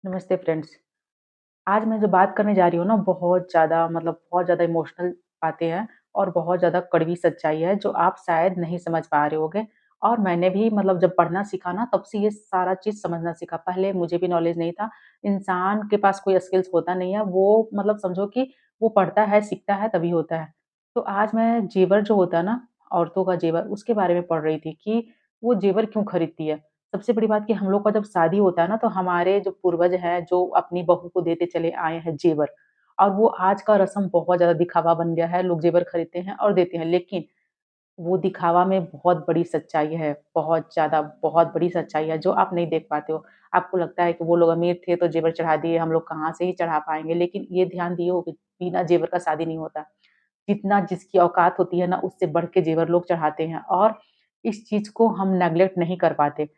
नमस्ते फ्रेंड्स। आज मैं जो बात करने जा रही हूँ ना बहुत ज़्यादा बहुत ज़्यादा इमोशनल बातें हैं और बहुत ज़्यादा कड़वी सच्चाई है जो आप शायद नहीं समझ पा रहे होंगे। और मैंने भी जब पढ़ना सीखा ना तब से ये सारा चीज़ समझना सीखा। पहले मुझे भी नॉलेज नहीं था। इंसान के पास कोई स्किल्स होता नहीं है। वो समझो कि वो पढ़ता है, सीखता है तभी होता है। तो आज मैं जेवर जो होता है ना, औरतों का जेवर उसके बारे में पढ़ रही थी कि वो जेवर क्यों खरीदती है। सबसे बड़ी बात कि हम लोग का जब शादी होता है ना, तो हमारे जो पूर्वज हैं, जो अपनी बहू को देते चले आए हैं जेवर, और वो आज का रस्म बहुत ज़्यादा दिखावा बन गया है। लोग जेवर खरीदते हैं और देते हैं, लेकिन वो दिखावा में बहुत बड़ी सच्चाई है, बहुत ज़्यादा, बहुत बड़ी सच्चाई है, जो आप नहीं देख पाते हो। आपको लगता है कि वो लोग अमीर थे, तो जेवर चढ़ा दिए, हम लोग कहाँ से ही चढ़ा पाएँगे। लेकिन ये ध्यान दिए हो कि बिना जेवर का शादी नहीं होता। जितना जिसकी औकात होती है ना, उससे बढ़ के जेवर लोग चढ़ाते हैं और इस चीज़ को हम नेगलेक्ट नहीं कर पाते।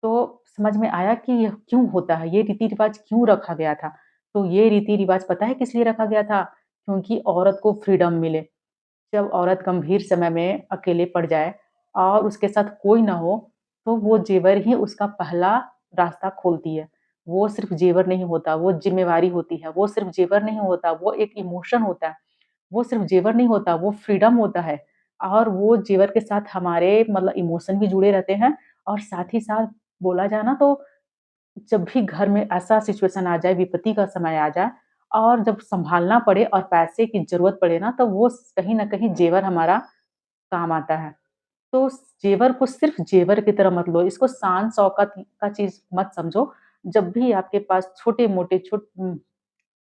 तो समझ में आया कि ये क्यों होता है, ये रीति-रिवाज क्यों रखा गया था। तो ये रीति-रिवाज पता है किस लिए रखा गया था? क्योंकि औरत को फ्रीडम मिले। जब औरत गंभीर समय में अकेले पड़ जाए और उसके साथ कोई ना हो, तो वो जेवर ही उसका पहला रास्ता खोलती है। वो सिर्फ़ जेवर नहीं होता, वो ज़िम्मेवारी होती है। वो सिर्फ़ जेवर नहीं होता, वो एक इमोशन होता है। वो सिर्फ़ जेवर नहीं होता, वो फ्रीडम होता है। और वो जेवर के साथ हमारे इमोशन भी जुड़े रहते हैं। और साथ ही साथ बोला जाए ना, तो जब भी घर में ऐसा सिचुएशन आ जाए, विपत्ति का समय आ जाए और जब सँभालना पड़े और पैसे की ज़रूरत पड़े ना, तो वो कहीं न कहीं जेवर हमारा काम आता है। तो जेवर को सिर्फ़ जेवर की तरह मत लो, इसको शान-शौकत का चीज़ मत समझो। जब भी आपके पास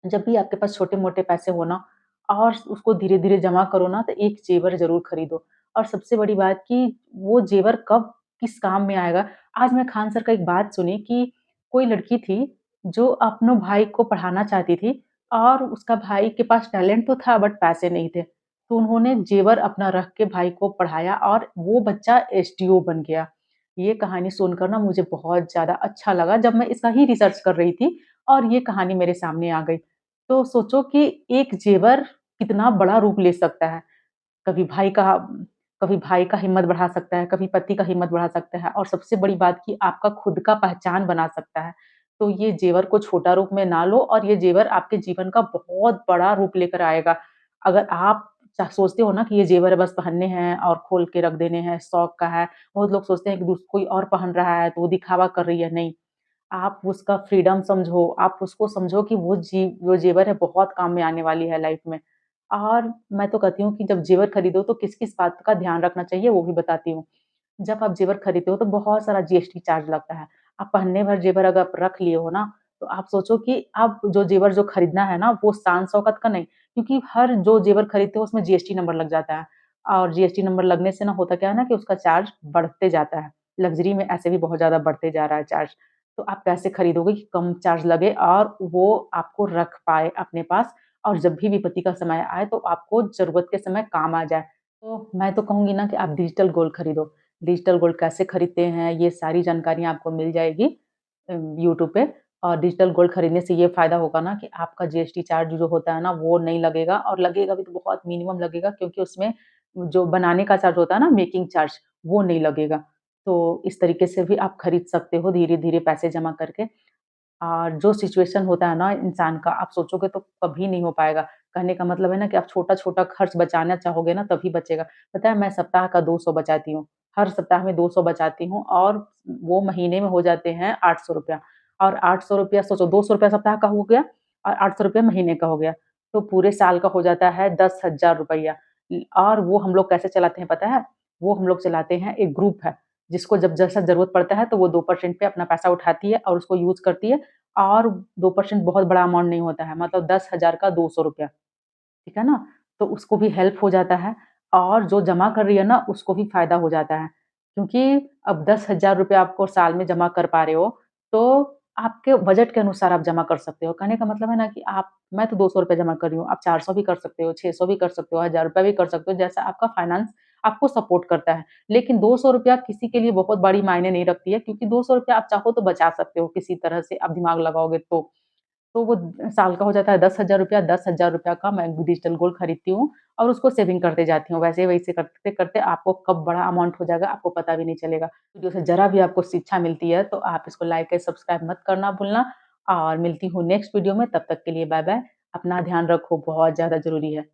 जब भी आपके पास छोटे-मोटे पैसे हो ना और उसको धीरे-धीरे जमा करो ना, तो एक जेवर ज़रूर खरीदो। और सबसे बड़ी बात कि वो जेवर कब किस काम में आएगा। आज मैं खान सर का एक बात सुनी कि कोई लड़की थी जो अपने भाई को पढ़ाना चाहती थी और उसका भाई के पास टैलेंट तो था बट पैसे नहीं थे। तो उन्होंने जेवर अपना रख के भाई को पढ़ाया और वो बच्चा एसडीओ बन गया। ये कहानी सुनकर ना मुझे बहुत ज़्यादा अच्छा लगा जब मैं इसका ही रिसर्च कर रही थी और ये कहानी मेरे सामने आ गई। तो सोचो कि एक जेवर कितना बड़ा रूप ले सकता है। कभी भाई का कभी भाई का हिम्मत बढ़ा सकता है, कभी पति का हिम्मत बढ़ा सकता है और सबसे बड़ी बात कि आपका खुद का पहचान बना सकता है। तो ये जेवर को छोटा रूप में ना लो और ये जेवर आपके जीवन का बहुत बड़ा रूप लेकर आएगा। अगर आप सोचते हो ना कि ये जेवर बस पहनने हैं और खोल के रख देने हैं, शौक का है। बहुत लोग सोचते हैं कि कोई और पहन रहा है तो वो दिखावा कर रही है, नहीं। आप उसका फ्रीडम समझो, आप उसको समझो कि वो जेवर है बहुत काम में आने वाली है लाइफ में। और मैं तो कहती हूँ कि जब जेवर खरीदो तो किस-किस बात का ध्यान रखना चाहिए वो भी बताती हूँ। जब आप जेवर खरीदते हो तो बहुत सारा जीएसटी चार्ज लगता है। आप पहनने भर जेवर अगर आप रख लिए हो ना, तो आप सोचो कि आप जो जेवर जो खरीदना है ना वो शान-शौकत का नहीं, क्योंकि हर जो जेवर खरीदते हो उसमें जीएसटी नंबर लग जाता है। और जीएसटी नंबर लगने से ना होता क्या है ना कि उसका चार्ज बढ़ते जाता है। लग्ज़री में ऐसे भी बहुत ज़्यादा बढ़ते जा रहा है चार्ज। तो आप कैसे खरीदोगे कि कम चार्ज लगे और वो आपको रख पाए अपने पास और जब भी विपत्ति का समय आए तो आपको ज़रूरत के समय काम आ जाए। तो मैं तो कहूँगी ना कि आप डिजिटल गोल्ड खरीदो। डिजिटल गोल्ड कैसे खरीदते हैं, ये सारी जानकारियाँ आपको मिल जाएगी यूट्यूब पे। और डिजिटल गोल्ड खरीदने से ये फ़ायदा होगा ना कि आपका जीएसटी चार्ज जो होता है ना, वो नहीं लगेगा और लगेगा भी तो बहुत मिनिमम लगेगा, क्योंकि उसमें जो बनाने का चार्ज होता है ना, मेकिंग चार्ज, वो नहीं लगेगा। तो इस तरीके से भी आप खरीद सकते हो धीरे-धीरे पैसे जमा करके। और जो सिचुएशन होता है ना इंसान का, आप सोचोगे तो कभी नहीं हो पाएगा। कहने का मतलब है ना कि आप छोटा-छोटा खर्च बचाना चाहोगे ना तभी बचेगा। पता है, मैं सप्ताह का 200 बचाती हूँ। हर सप्ताह में 200 बचाती हूँ और वो महीने में हो जाते हैं ₹800। और ₹800 सोचो, ₹200 सप्ताह का हो गया और ₹800 महीने का हो गया। तो पूरे साल का हो जाता है ₹10,000। और वो हम लोग कैसे चलाते हैं पता है? वो हम लोग चलाते हैं, एक ग्रुप है, जिसको जब जैसा ज़रूरत पड़ता है तो वो 2% पे अपना पैसा उठाती है और उसको यूज़ करती है। और 2% बहुत बड़ा अमाउंट नहीं होता है, मतलब 10,000 का ₹200, ठीक है ना? तो उसको भी हेल्प हो जाता है और जो जमा कर रही है ना, उसको भी फ़ायदा हो जाता है। क्योंकि अब ₹10,000 आपको साल में जमा कर पा रहे हो, तो आपके बजट के अनुसार आप जमा कर सकते हो। कहने का मतलब है ना कि मैं तो ₹200 जमा कर रही हूँ, आप 400 भी कर सकते हो, 600 भी कर सकते हो, ₹1000 भी कर सकते हो, जैसा आपका फाइनेंस आपको सपोर्ट करता है। लेकिन ₹200 किसी के लिए बहुत बड़ी मायने नहीं रखती है, क्योंकि ₹200 आप चाहो तो बचा सकते हो किसी तरह से, आप दिमाग लगाओगे तो। तो वो साल का हो जाता है ₹10,000। ₹10,000 का मैं डिजिटल गोल्ड खरीदती हूँ और उसको सेविंग करते जाती हूँ। वैसे-वैसे करते-करते आपको कब बड़ा अमाउंट हो जाएगा, आपको पता भी नहीं चलेगा। वीडियो से ज़रा भी आपको शिक्षा मिलती है तो आप इसको लाइक एंड सब्सक्राइब मत करना भूलना। और मिलती हूँ नेक्स्ट वीडियो में, तब तक के लिए बाय-बाय। अपना ध्यान रखो, बहुत ज़्यादा ज़रूरी है।